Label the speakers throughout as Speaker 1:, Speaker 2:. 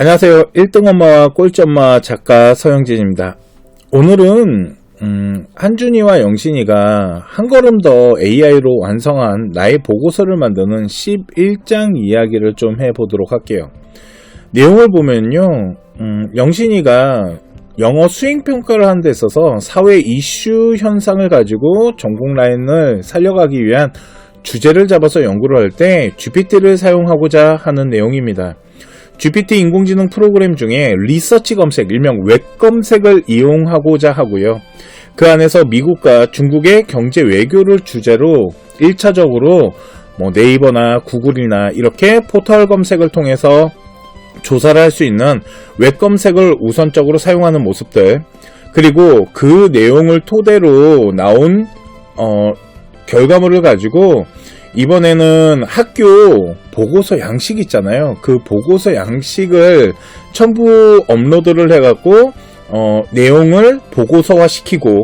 Speaker 1: 안녕하세요. 1등 엄마와 꼴찌 엄마 작가 서영진입니다. 오늘은 한준이와 영신이가 한 걸음 더 AI로 완성한 나의 보고서를 만드는 11장 이야기를 좀 해보도록 할게요. 내용을 보면요, 영신이가 영어 수행평가를 하는 데 있어서 사회 이슈 현상을 가지고 전공 라인을 살려가기 위한 주제를 잡아서 연구를 할 때 GPT를 사용하고자 하는 내용입니다. GPT 인공지능 프로그램 중에 리서치 검색, 일명 웹 검색을 이용하고자 하고요. 그 안에서 미국과 중국의 경제 외교를 주제로 1차적으로 네이버나 구글이나 이렇게 포털 검색을 통해서 조사를 할 수 있는 웹 검색을 우선적으로 사용하는 모습들, 그리고 그 내용을 토대로 나온 결과물을 가지고 이번에는 학교 보고서 양식 있잖아요. 그 보고서 양식을 첨부 업로드를 해갖고 내용을 보고서화 시키고,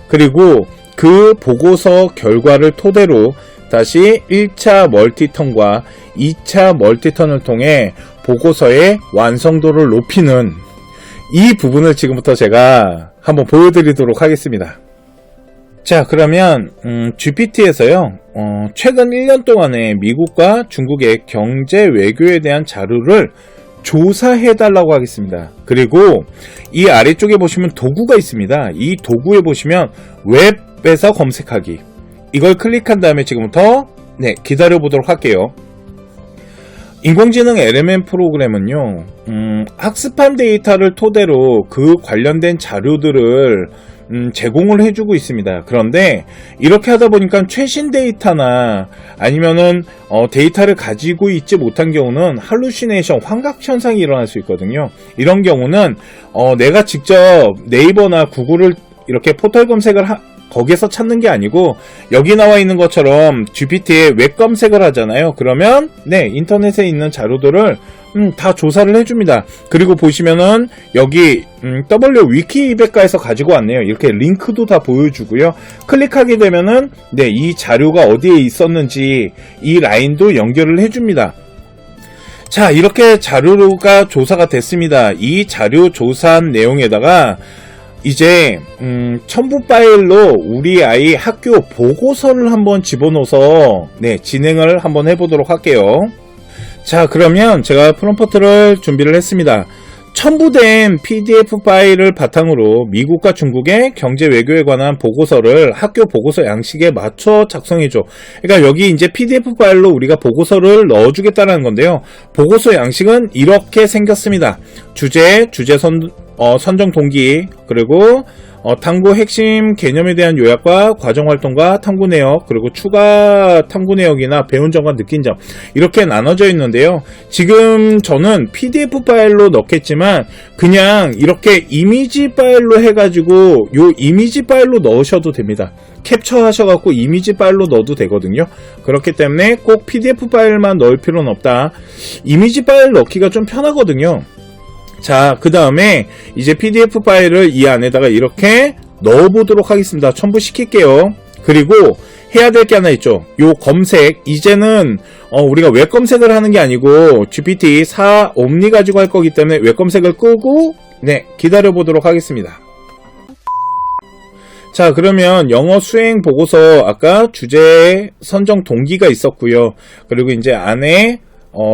Speaker 1: 그리고 그 보고서 결과를 토대로 다시 1차 멀티턴과 2차 멀티턴을 통해 보고서의 완성도를 높이는 이 부분을 지금부터 제가 한번 보여드리도록 하겠습니다. 자, 그러면 GPT에서요, 최근 1년 동안에 미국과 중국의 경제 외교에 대한 자료를 조사해달라고 하겠습니다. 그리고 이 아래쪽에 보시면 도구가 있습니다. 이 도구에 보시면 웹에서 검색하기, 이걸 클릭한 다음에 지금부터 기다려보도록 할게요. 인공지능 LMM 프로그램은요, 학습한 데이터를 토대로 그 관련된 자료들을 제공을 해주고 있습니다. 그런데 이렇게 하다 보니까 최신 데이터나 아니면은 데이터를 가지고 있지 못한 경우는 할루시네이션, 환각 현상이 일어날 수 있거든요. 이런 경우는 내가 직접 네이버나 구글을 이렇게 포털 검색을 거기에서 찾는 게 아니고 여기 나와 있는 것처럼 GPT에 웹 검색을 하잖아요. 그러면 인터넷에 있는 자료들을 다 조사를 해줍니다. 그리고 보시면은 여기 W 위키백과에서 가지고 왔네요. 이렇게 링크도 다 보여주고요. 클릭하게 되면은 이 자료가 어디에 있었는지 이 라인도 연결을 해줍니다. 자, 이렇게 자료가 조사가 됐습니다. 이 자료 조사한 내용에다가 이제 첨부 파일로 우리 아이 학교 보고서를 한번 집어넣어서 진행을 한번 해보도록 할게요. 자, 그러면 제가 프롬프트를 준비를 했습니다. 첨부된 PDF 파일을 바탕으로 미국과 중국의 경제 외교에 관한 보고서를 학교 보고서 양식에 맞춰 작성해줘. 그러니까 여기 이제 PDF 파일로 우리가 보고서를 넣어주겠다는 건데요. 보고서 양식은 이렇게 생겼습니다. 주제 선정 동기, 그리고 탐구 핵심 개념에 대한 요약과 과정 활동과 탐구 내역, 그리고 추가 탐구 내역이나 배운 점과 느낀 점, 이렇게 나눠져 있는데요. 지금 저는 PDF 파일로 넣겠지만 그냥 이렇게 이미지 파일로 해가지고 요 이미지 파일로 넣으셔도 됩니다. 캡처 하셔갖고 이미지 파일로 넣어도 되거든요. 그렇기 때문에 꼭 PDF 파일만 넣을 필요는 없다. 이미지 파일 넣기가 좀 편하거든요. 자, 그 다음에 이제 PDF 파일을 이 안에다가 이렇게 넣어보도록 하겠습니다. 첨부시킬게요. 그리고 해야 될 게 하나 있죠. 요 검색, 이제는 우리가 웹 검색을 하는 게 아니고 GPT 4 옴니 가지고 할 거기 때문에 웹 검색을 끄고 기다려보도록 하겠습니다. 자, 그러면 영어 수행 보고서 아까 주제 선정 동기가 있었고요. 그리고 이제 안에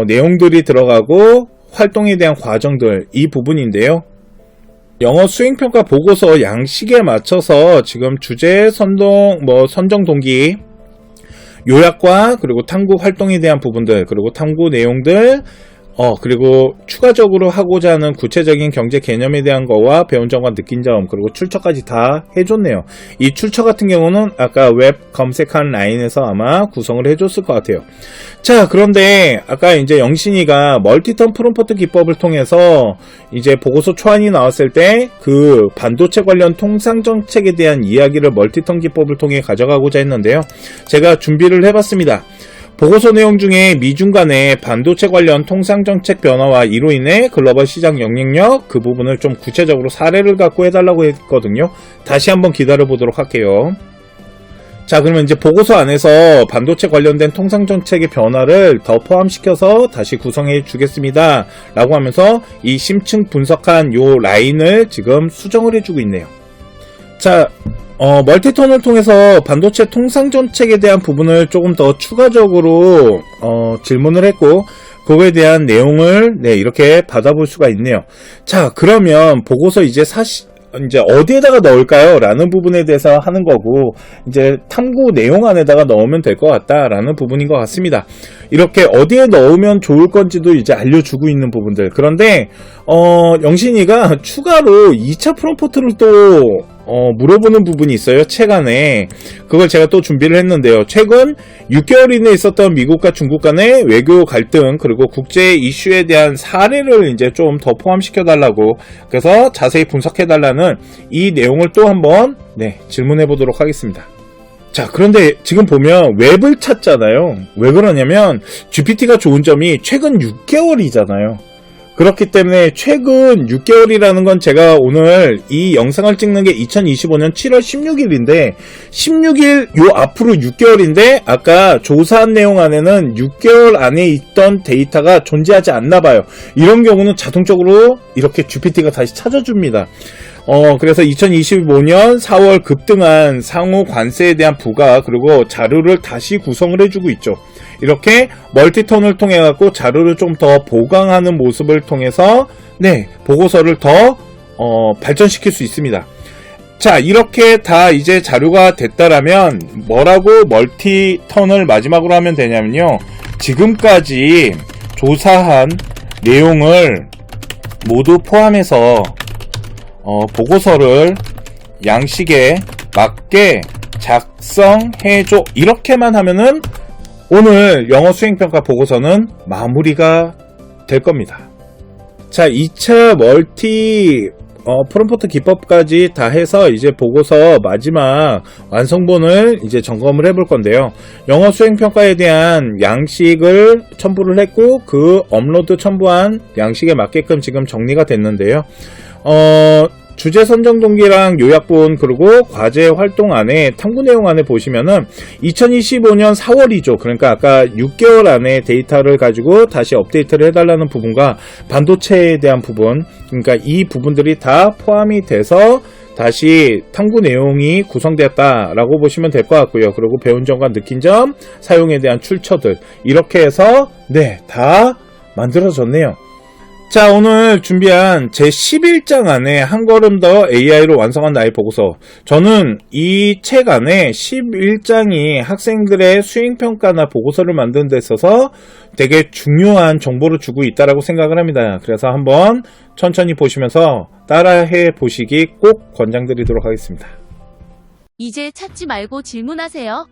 Speaker 1: 내용들이 들어가고 활동에 대한 과정들, 이 부분인데요. 영어 수행평가 보고서 양식에 맞춰서 지금 주제 선정 동기, 요약과 그리고 탐구 활동에 대한 부분들, 그리고 탐구 내용들, 그리고 추가적으로 하고자 하는 구체적인 경제 개념에 대한 거와 배운 점과 느낀 점, 그리고 출처까지 다 해줬네요. 이 출처 같은 경우는 아까 웹 검색한 라인에서 아마 구성을 해줬을 것 같아요. 자, 그런데 아까 이제 영신이가 멀티턴 프롬프트 기법을 통해서 이제 보고서 초안이 나왔을 때 그 반도체 관련 통상 정책에 대한 이야기를 멀티턴 기법을 통해 가져가고자 했는데요. 제가 준비를 해봤습니다. 보고서 내용 중에 미중 간의 반도체 관련 통상정책 변화와 이로 인해 글로벌 시장 영향력, 그 부분을 좀 구체적으로 사례를 갖고 해달라고 했거든요. 다시 한번 기다려 보도록 할게요. 자, 그러면 이제 보고서 안에서 반도체 관련된 통상 정책의 변화를 더 포함시켜서 다시 구성해 주겠습니다 라고 하면서 이 심층 분석한 요 라인을 지금 수정을 해주고 있네요. 자, 멀티톤을 통해서 반도체 통상 정책에 대한 부분을 조금 더 추가적으로 질문을 했고, 그거에 대한 내용을 이렇게 받아볼 수가 있네요. 자, 그러면 보고서 이제 어디에다가 넣을까요? 라는 부분에 대해서 하는 거고, 이제 탐구 내용 안에다가 넣으면 될 것 같다라는 부분인 것 같습니다. 이렇게 어디에 넣으면 좋을 건지도 이제 알려주고 있는 부분들. 그런데 영신이가 추가로 2차 프롬프트를 또 물어보는 부분이 있어요. 책 안에. 그걸 제가 또 준비를 했는데요. 최근 6개월 이내에 있었던 미국과 중국 간의 외교 갈등, 그리고 국제 이슈에 대한 사례를 이제 좀 더 포함시켜 달라고, 그래서 자세히 분석해 달라는 이 내용을 또 한번 질문해 보도록 하겠습니다. 자, 그런데 지금 보면 웹을 찾잖아요. 왜 그러냐면 GPT가 좋은 점이 최근 6개월이잖아요. 그렇기 때문에 최근 6개월이라는 건, 제가 오늘 이 영상을 찍는 게 2025년 7월 16일인데 16일 요 앞으로 6개월인데, 아까 조사한 내용 안에는 6개월 안에 있던 데이터가 존재하지 않나 봐요. 이런 경우는 자동적으로 이렇게 GPT가 다시 찾아줍니다. 그래서 2025년 4월 급등한 상호 관세에 대한 부과, 그리고 자료를 다시 구성을 해주고 있죠. 이렇게 멀티톤을 통해 갖고 자료를 좀 더 보강하는 모습을 통해서 보고서를 더 발전시킬 수 있습니다. 자, 이렇게 다 이제 자료가 됐다라면 뭐라고 멀티턴을 마지막으로 하면 되냐면요, 지금까지 조사한 내용을 모두 포함해서 보고서를 양식에 맞게 작성해줘, 이렇게만 하면은 오늘 영어 수행평가 보고서는 마무리가 될 겁니다. 자, 2차 멀티 프롬프트 기법까지 다 해서 이제 보고서 마지막 완성본을 이제 점검을 해볼 건데요. 영어 수행평가에 대한 양식을 첨부를 했고, 그 업로드 첨부한 양식에 맞게끔 지금 정리가 됐는데요. 주제 선정 동기랑 요약본, 그리고 과제 활동 안에 탐구 내용 안에 보시면은 2025년 4월이죠. 그러니까 아까 6개월 안에 데이터를 가지고 다시 업데이트를 해달라는 부분과 반도체에 대한 부분, 그러니까 이 부분들이 다 포함이 돼서 다시 탐구 내용이 구성되었다라고 보시면 될 것 같고요. 그리고 배운 점과 느낀 점, 사용에 대한 출처들, 이렇게 해서 다 만들어졌네요. 자, 오늘 준비한 제 11장 안에 한 걸음 더 AI로 완성한 나의 보고서. 저는 이 책 안에 11장이 학생들의 수행평가나 보고서를 만드는 데 있어서 되게 중요한 정보를 주고 있다라고 생각을 합니다. 그래서 한번 천천히 보시면서 따라해 보시기 꼭 권장드리도록 하겠습니다.
Speaker 2: 이제 찾지 말고 질문하세요.